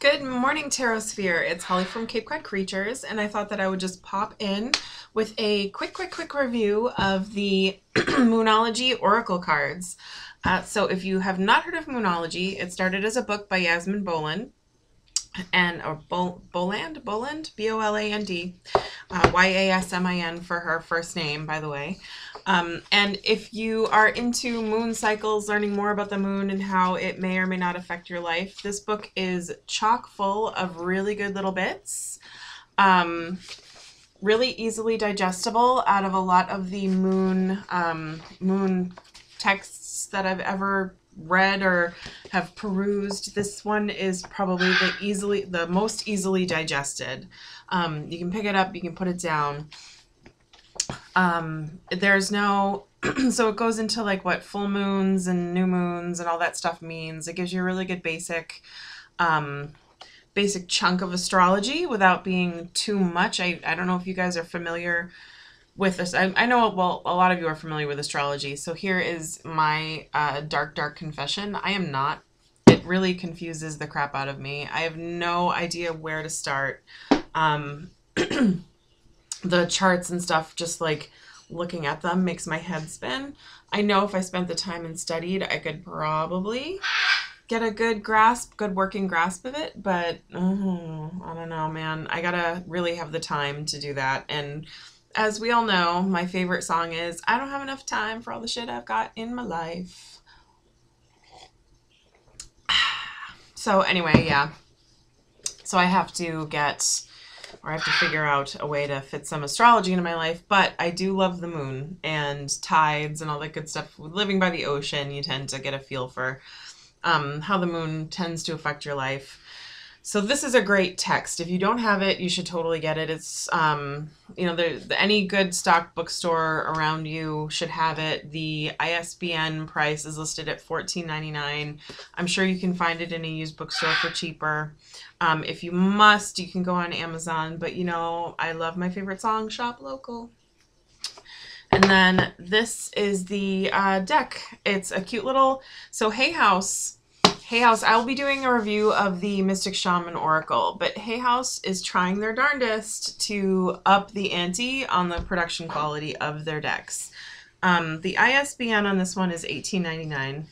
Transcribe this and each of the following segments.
Good morning, Tarot Sphere. It's Holly from Cape Cod Creatures, and I thought that I would just pop in with a quick review of the Moonology Oracle cards. So if you have not heard of Moonology, it started as a book by Yasmin Boland, Boland, B-O-L-A-N-D, Y-A-S-M-I-N for her first name, by the way. And if you are into moon cycles, learning more about the moon and how it may or may not affect your life, this book is chock full of really good little bits. Really easily digestible out of a lot of the moon texts that I've ever read or have perused. This one is probably the most easily digested. You can pick it up, you can put it down. There's no so it goes into like what full moons and new moons and all that stuff means. It gives you a really good basic chunk of astrology without being too much. I don't know if you guys are familiar with this. I know, well, a lot of you are familiar with astrology. So here is my dark confession. I am not. It really confuses the crap out of me. I have no idea where to start. The charts and stuff, just like looking at them makes my head spin. I know if I spent the time and studied, I could probably get a good working grasp of it, but I don't know, man. I gotta really have the time to do that. And as we all know, my favorite song is I don't have enough time for all the shit I've got in my life. So anyway, yeah. So I have to figure out a way to fit some astrology into my life, but I do love the moon and tides and all that good stuff. Living by the ocean, you tend to get a feel for how the moon tends to affect your life. So this is a great text. If you don't have it, you should totally get it. It's, any good stock bookstore around you should have it. The ISBN price is listed at $14.99. I'm sure you can find it in a used bookstore for cheaper. If you must, you can go on Amazon, but I love my favorite song, Shop Local. And then this is the deck. It's a cute little, so Hay House, I will be doing a review of the Mystic Shaman Oracle, but Hay House is trying their darndest to up the ante on the production quality of their decks. The ISBN on this one is $18.99.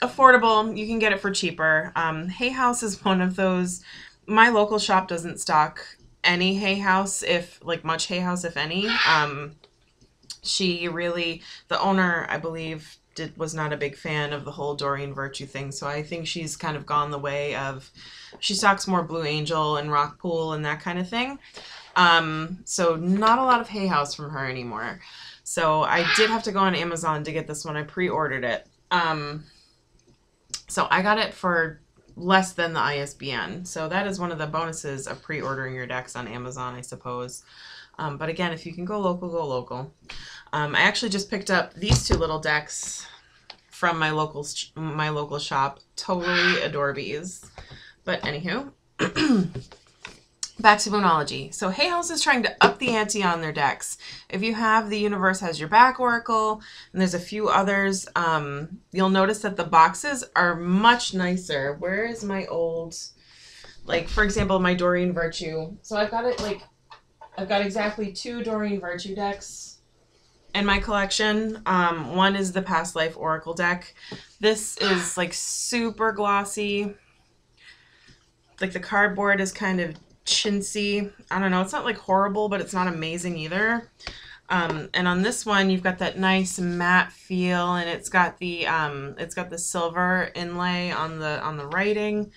Affordable. You can get it for cheaper. Hay House is one of those. My local shop doesn't stock any Hay House, much Hay House, if any. The owner, I believe, was not a big fan of the whole Doreen Virtue thing, so I think she's kind of gone the way of, she stocks more Blue Angel and Rock Pool and that kind of thing. So not a lot of Hay House from her anymore. So I did have to go on Amazon to get this one. I pre-ordered it. So I got it for less than the ISBN. So that is one of the bonuses of pre-ordering your decks on Amazon, I suppose. But again, if you can go local, go local. I actually just picked up these two little decks from my local shop. Totally adore these. But anywho, back to Moonology. So Hay House is trying to up the ante on their decks. If you have the Universe Has Your Back Oracle, and there's a few others, you'll notice that the boxes are much nicer. Where is my old, for example, my Doreen Virtue. So I've got exactly 2 Doreen Virtue decks in my collection. One is the Past Life Oracle deck. This is super glossy. The cardboard is kind of chintzy. I don't know, it's not horrible, but it's not amazing either. And on this one, you've got that nice matte feel, and it's got the silver inlay on the writing.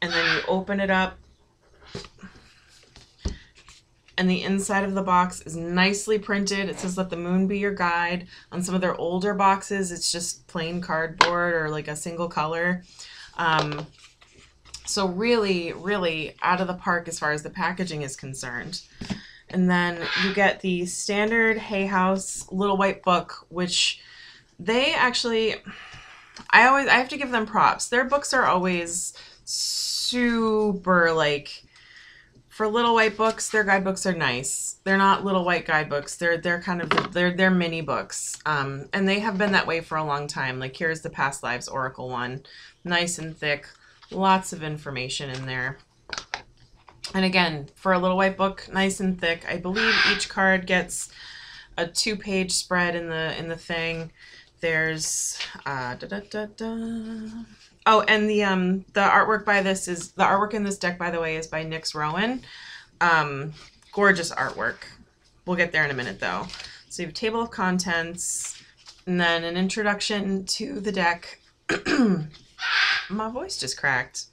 And then you open it up, and the inside of the box is nicely printed. It says, "Let the moon be your guide." On some of their older boxes, it's just plain cardboard or a single color. So really, really out of the park as far as the packaging is concerned. And then you get the standard Hay House little white book, which they actually, I have to give them props. Their books are always super for little white books, their guidebooks are nice. They're not little white guidebooks. They're mini books. And they have been that way for a long time. Here's the Past Lives Oracle one. Nice and thick. Lots of information in there. And again, for a little white book, nice and thick. I believe each card gets a 2-page spread in the thing. There's Oh, and the artwork by this is the artwork in this deck, by the way, is by Rowan. Gorgeous artwork. We'll get there in a minute though. So you have a table of contents and then an introduction to the deck. My voice just cracked.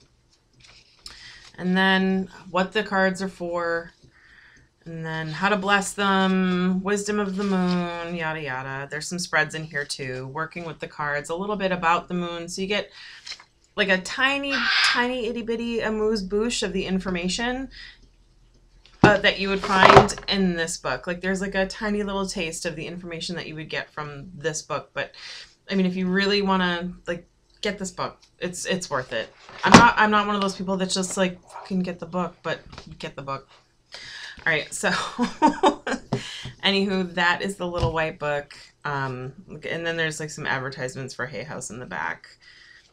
And then what the cards are for, and then how to bless them, wisdom of the moon, yada yada. There's some spreads in here too, working with the cards, a little bit about the moon. So you get like a tiny itty bitty amuse-bouche of the information that you would find in this book. Like there's like a tiny little taste of the information that you would get from this book. But I mean, if you really want to like get this book, it's worth it. I'm not one of those people that's just like fucking get the book, but get the book. All right, so anywho, that is the little white book. And then there's like some advertisements for Hay House in the back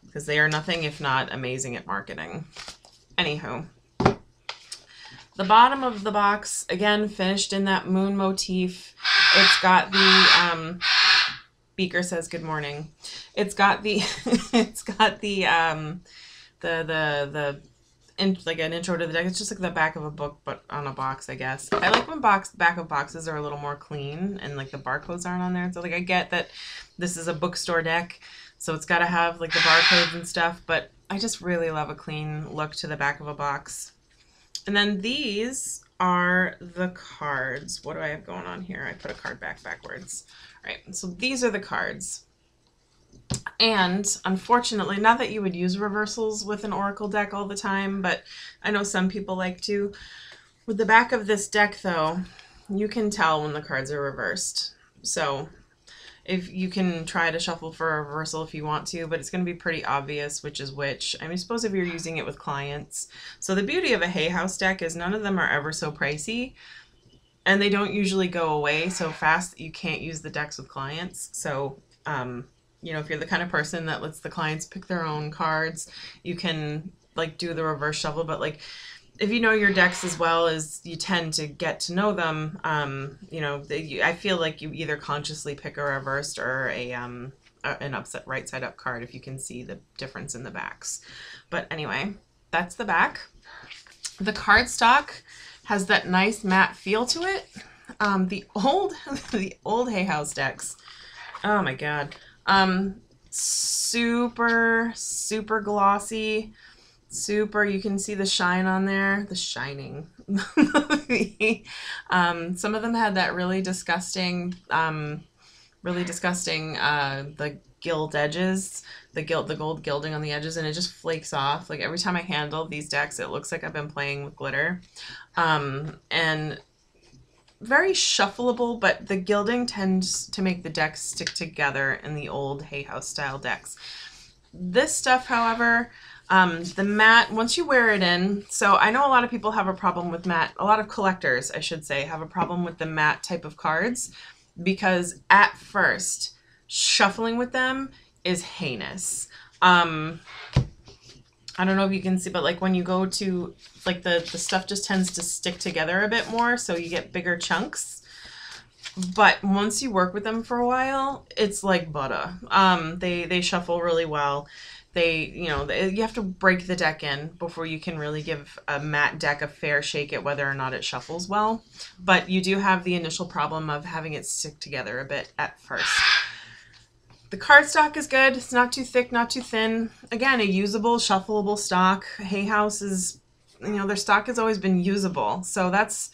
because they are nothing if not amazing at marketing. Anywho, the bottom of the box, again, finished in that moon motif. It's got the Beaker says good morning. It's got the like an intro to the deck. It's just like the back of a book, but on a box, I guess. I like when back of boxes are a little more clean and like the barcodes aren't on there. So like I get that this is a bookstore deck, so it's got to have like the barcodes and stuff, but I just really love a clean look to the back of a box. And then these are the cards. What do I have going on here? I put a card backwards. All right, so these are the cards. And unfortunately, not that you would use reversals with an oracle deck all the time, but I know some people like to. With the back of this deck, though, you can tell when the cards are reversed. So if you can try to shuffle for a reversal if you want to, but it's going to be pretty obvious which is which. I mean, suppose if you're using it with clients. So the beauty of a Hay House deck is none of them are ever so pricey, and they don't usually go away so fast that you can't use the decks with clients. So, you know, if you're the kind of person that lets the clients pick their own cards, you can like do the reverse shuffle. But like, if you know your decks as well as you tend to get to know them, you know, I feel like you either consciously pick a reversed or an upset right side up card if you can see the difference in the backs. But anyway, that's the back. The cardstock has that nice matte feel to it. The old Hay House decks, oh my god, super glossy, super, you can see the shine on there, the shining. Some of them had that really disgusting the gilt edges, the gold gilding on the edges, and it just flakes off. Like every time I handle these decks, it looks like I've been playing with glitter. And very shuffleable, but the gilding tends to make the decks stick together in the old Hay House style decks. This stuff, however, the matte, once you wear it in, so I know a lot of people have a problem with matte, a lot of collectors, I should say, have a problem with the matte type of cards, because at first, shuffling with them is heinous. I don't know if you can see, but like when you go to, like the stuff just tends to stick together a bit more, so you get bigger chunks. But once you work with them for a while, it's like butter. They shuffle really well. You have to break the deck in before you can really give a matte deck a fair shake at whether or not it shuffles well. But you do have the initial problem of having it stick together a bit at first. The cardstock is good. It's not too thick, not too thin. Again, a usable, shuffleable stock. Hay House is, their stock has always been usable. So that's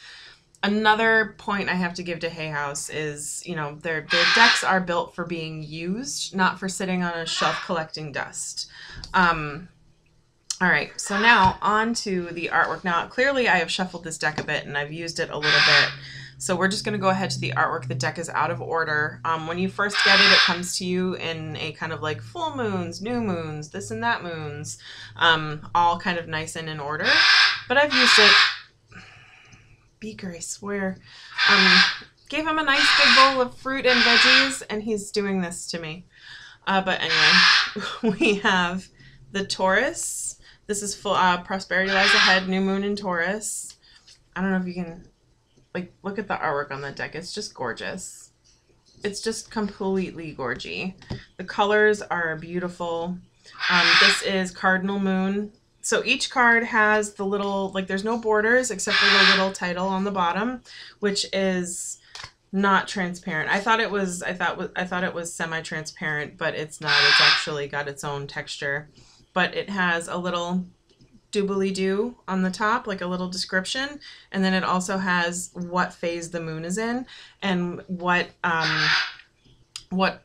another point I have to give to Hay House is, their decks are built for being used, not for sitting on a shelf collecting dust. All right, so now on to the artwork. Now, clearly I have shuffled this deck a bit and I've used it a little bit. So we're just going to go ahead to the artwork. The deck is out of order. When you first get it, it comes to you in a kind of like full moons, new moons, this and that moons, all kind of nice and in order. But I've used it. Beaker, I swear. Gave him a nice big bowl of fruit and veggies, and he's doing this to me. But anyway, we have the Taurus, This is full prosperity lies ahead, new moon in Taurus. I don't know if you can, like, look at the artwork on the deck. It's just gorgeous. It's just completely gorgy. The colors are beautiful. This is Cardinal Moon. So each card has the little, like, there's no borders except for the little title on the bottom, which is not transparent. I thought it was semi-transparent, but it's not. It's actually got its own texture. But it has a little doobly-doo on the top, like a little description, and then it also has what phase the moon is in and what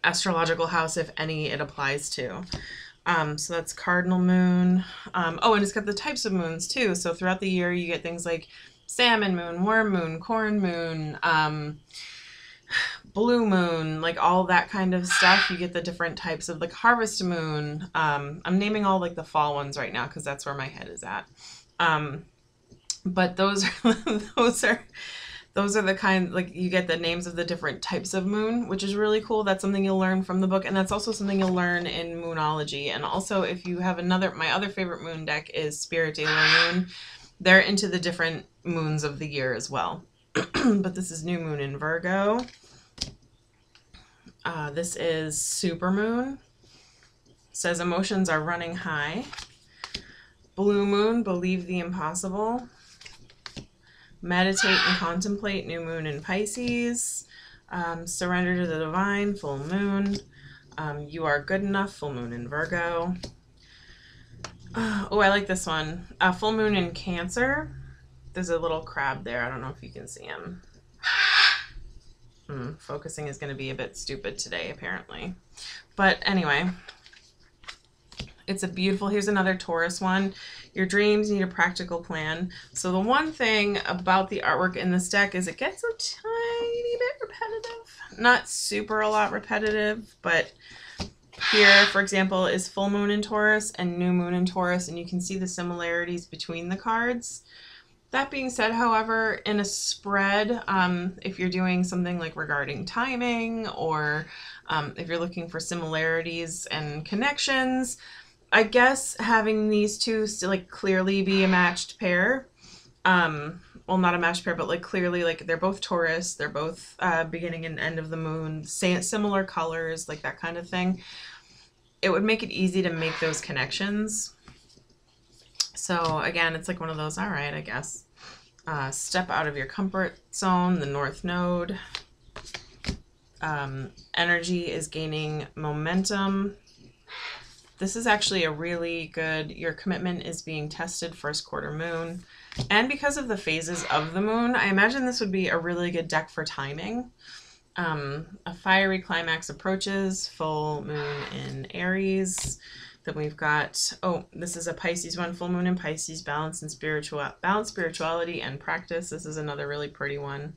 astrological house, if any, it applies to. So that's Cardinal Moon. Oh, and it's got the types of moons too. So throughout the year you get things like Salmon Moon, Worm Moon, Corn Moon, Blue Moon, like all that kind of stuff. You get the different types of, like, Harvest Moon. I'm naming all, like, the fall ones right now because that's where my head is at. But those are the kind, like, you get the names of the different types of moon, which is really cool. That's something you'll learn from the book, and that's also something you'll learn in Moonology. And also, if you have my other favorite moon deck is Spirit Daily Moon. They're into the different moons of the year as well. But this is new moon in Virgo. This is Super Moon. Says emotions are running high. Blue Moon, believe the impossible. Meditate and contemplate, new moon in Pisces. Surrender to the divine, full moon. You are good enough, full moon in Virgo. Oh, I like this one. Full moon in Cancer. There's a little crab there. I don't know if you can see him. Focusing is going to be a bit stupid today, apparently. But anyway, it's a beautiful, here's another Taurus one. Your dreams need a practical plan. So the one thing about the artwork in this deck is it gets a tiny bit repetitive. Not super a lot repetitive, but here, for example, is full moon in Taurus and new moon in Taurus, and you can see the similarities between the cards. That being said, however, in a spread, if you're doing something like regarding timing, or if you're looking for similarities and connections, I guess having these two still, like, clearly be a matched pair, well, not a matched pair, but, like, clearly, like, they're both Taurus, they're both beginning and end of the moon, similar colors, like that kind of thing, it would make it easy to make those connections. So again, it's like one of those, all right, I guess. Step out of your comfort zone, the North Node. Energy is gaining momentum. This is actually a really good, your commitment is being tested, first quarter moon. And because of the phases of the moon, I imagine this would be a really good deck for timing. A fiery climax approaches, full moon in Aries. Then we've got, oh, this is a Pisces one, full moon in Pisces, balance spirituality and practice. This is another really pretty one.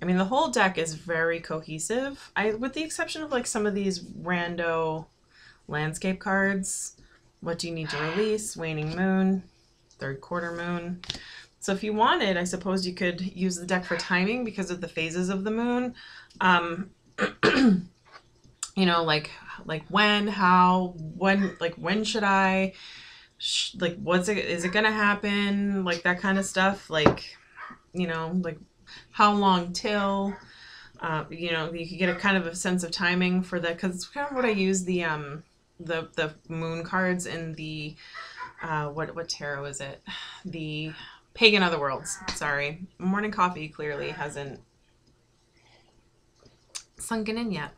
I mean, the whole deck is very cohesive. With the exception of, like, some of these rando landscape cards. What do you need to release? Waning moon, third quarter moon. So if you wanted, I suppose you could use the deck for timing because of the phases of the moon. You know, like when, how, when, like, when should I, like, is it gonna happen? Like, that kind of stuff. Like, you know, like, how long till, you know, you could get a kind of a sense of timing for that, because it's kind of what I use the moon cards in the, what tarot is it? The Pagan Otherworlds. Sorry. Morning coffee clearly hasn't sunken in yet.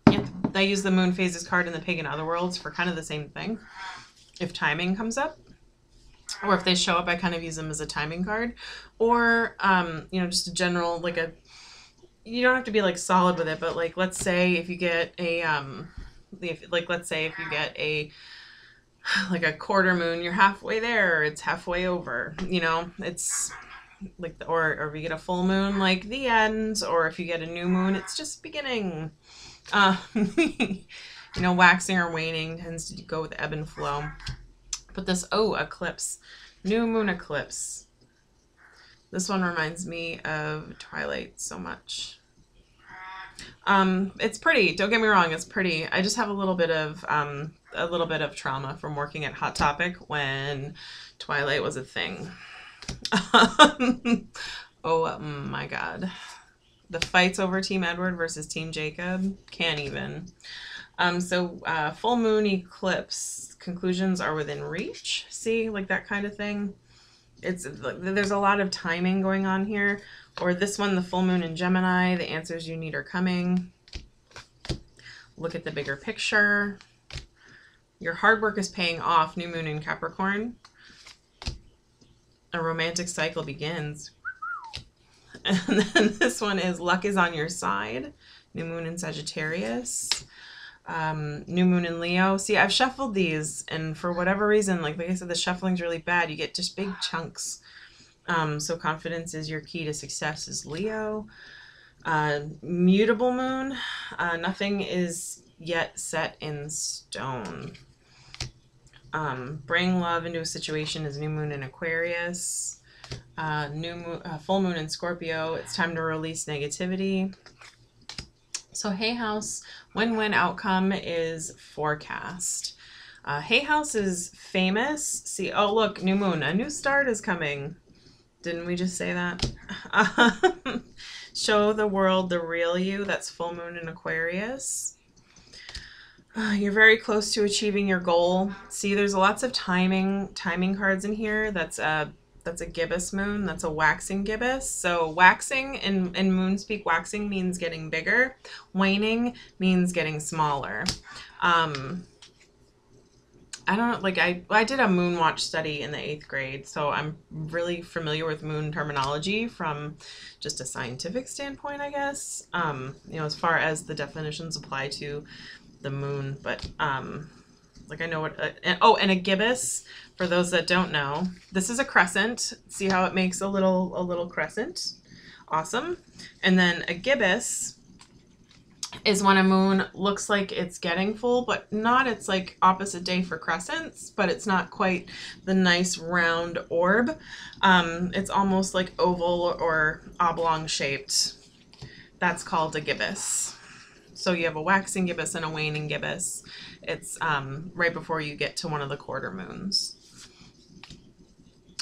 Yeah, I use the moon phases card in the Pagan Otherworlds for kind of the same thing. If timing comes up, or if they show up, I kind of use them as a timing card, or, you know, just a general, like you don't have to be, like, solid with it, but, like, let's say if you get a, let's say if you get a, like, a quarter moon, you're halfway there, or it's halfway over, you know, it's like, or if you get a full moon, like the end, or if you get a new moon, it's just beginning. You know, waxing or waning tends to go with ebb and flow. But this, oh, eclipse, new moon eclipse. This one reminds me of Twilight so much. It's pretty. Don't get me wrong, it's pretty. I just have a little bit of trauma from working at Hot Topic when Twilight was a thing. Oh my God. The fights over Team Edward versus Team Jacob, can't even. Full moon eclipse conclusions are within reach. See, like that kind of thing. There's a lot of timing going on here. Or this one, the full moon in Gemini, the answers you need are coming. Look at the bigger picture. Your hard work is paying off, new moon in Capricorn. A romantic cycle begins. And then this one is luck is on your side, new moon in Sagittarius. New moon in Leo. See, I've shuffled these, and for whatever reason, like I said, the shuffling's really bad. You get just big chunks. So confidence is your key to success is Leo. Mutable moon. Nothing is yet set in stone. Bring love into a situation is new moon in Aquarius. Full moon in Scorpio. It's time to release negativity. So Hay House, win-win outcome is forecast. Hay House is famous. See, oh look, new moon. A new start is coming. Didn't we just say that? Show the world the real you. That's full moon in Aquarius. You're very close to achieving your goal. See, there's lots of timing cards in here. That's a gibbous moon. That's a waxing gibbous. So waxing in moonspeak, waxing means getting bigger. Waning means getting smaller. I don't know, like I did a moon watch study in the 8th grade, so I'm really familiar with moon terminology from just a scientific standpoint, I guess. You know, as far as the definitions apply to the moon, but like I know what and a gibbous, for those that don't know, this is a crescent. See how it makes a little crescent? Awesome. And then a gibbous is when a moon looks like it's getting full, but not. It's like opposite day for crescents, but it's not quite the nice round orb. It's almost like oval or oblong shaped. That's called a gibbous. So you have a waxing gibbous and a waning gibbous. It's right before you get to one of the quarter moons.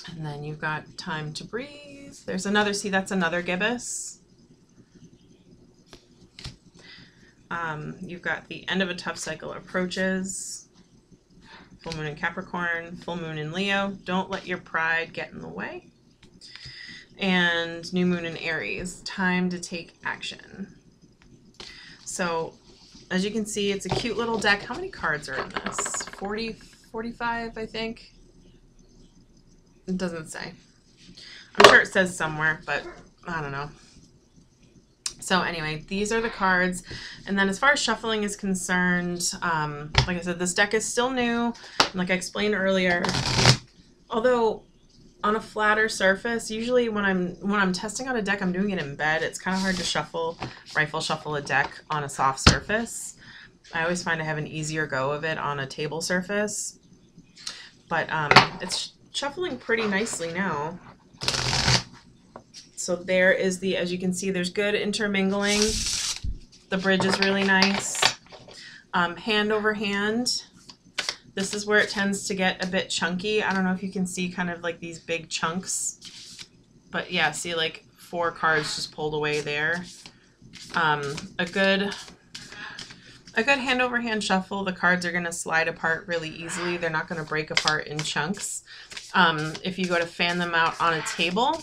And then you've got time to breathe. There's another, see, that's another gibbous. You've got the end of a tough cycle approaches. Full moon in Capricorn, full moon in Leo. Don't let your pride get in the way. And new moon in Aries. Time to take action. So, as you can see, it's a cute little deck. How many cards are in this? 40, 45, I think. It doesn't say. I'm sure it says somewhere, but I don't know. So anyway, these are the cards. And then as far as shuffling is concerned, like I said, this deck is still new. And like I explained earlier, although on a flatter surface, usually when I'm testing out a deck, I'm doing it in bed. It's kind of hard to rifle shuffle a deck on a soft surface. I always find I have an easier go of it on a table surface. But it's shuffling pretty nicely now. So there is the, as you can see, there's good intermingling. The bridge is really nice. Hand over hand. This is where it tends to get a bit chunky. I don't know if you can see kind of like these big chunks. But yeah, see like 4 cards just pulled away there. A good hand over hand shuffle. The cards are going to slide apart really easily. They're not going to break apart in chunks. If you go to fan them out on a table,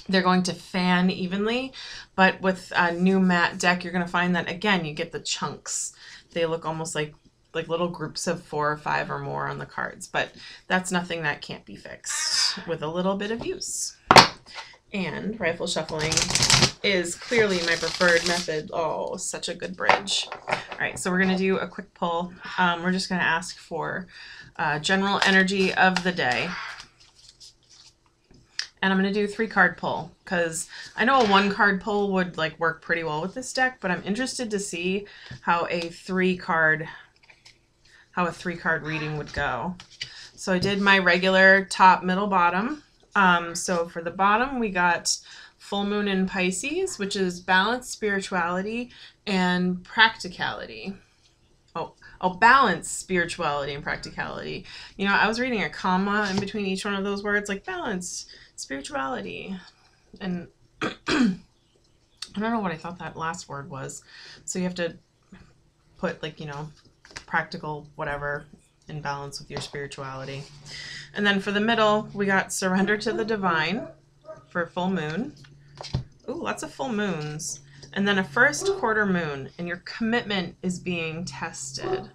they're going to fan evenly, but with a new matte deck, you're going to find that, again, you get the chunks. They look almost like little groups of 4 or 5 or more on the cards, but that's nothing that can't be fixed with a little bit of use. And rifle shuffling is clearly my preferred method. Oh, such a good bridge. All right, so we're going to do a quick pull. We're just going to ask for general energy of the day. And I'm going to do a 3-card pull because I know a 1-card pull would like work pretty well with this deck, but I'm interested to see how a 3-card reading would go. So I did my regular top, middle, bottom. So for the bottom, we got full moon in Pisces, which is balance, spirituality, and practicality. Balance, spirituality, and practicality. You know, I was reading a comma in between each one of those words, like balance, spirituality, and I don't know what I thought that last word was. So you have to put, like, you know, practical whatever in balance with your spirituality. And then for the middle, we got surrender to the divine for full moon. Ooh, lots of full moons. And then a first quarter moon, and your commitment is being tested.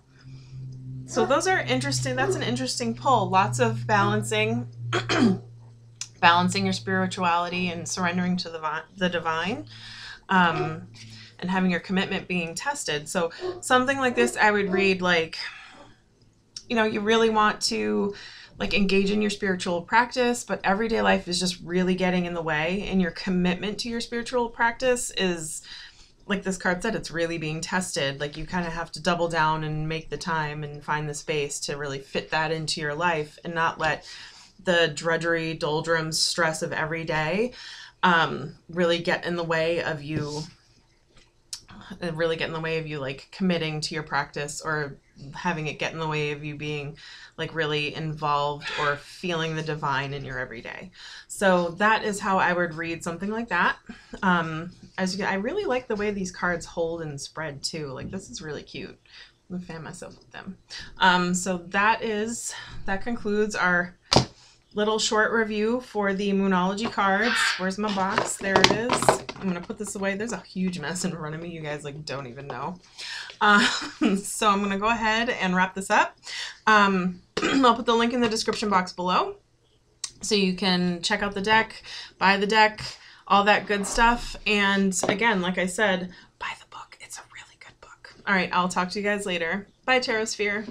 So those are interesting. That's an interesting pull. Lots of balancing, balancing your spirituality and surrendering to the divine, and having your commitment being tested. So something like this, I would read like, you know, you really want to like engage in your spiritual practice, but everyday life is just really getting in the way, and your commitment to your spiritual practice is, like this card said, it's really being tested. Like you kind of have to double down and make the time and find the space to really fit that into your life and not let the drudgery, doldrums, stress of every day really get in the way of you, like committing to your practice, or having it get in the way of you being like really involved or feeling the divine in your everyday. So that is how I would read something like that. I really like the way these cards hold and spread too. Like this is really cute. I'm gonna fan myself with them. So that concludes our little short review for the Moonology cards. Where's my box? There it is. I'm gonna put this away. There's a huge mess in front of me. You guys like don't even know. So I'm gonna go ahead and wrap this up. I'll put the link in the description box below, so you can check out the deck, buy the deck, all that good stuff. And again, like I said, buy the book. It's a really good book. All right, I'll talk to you guys later. Bye, Tarot Sphere.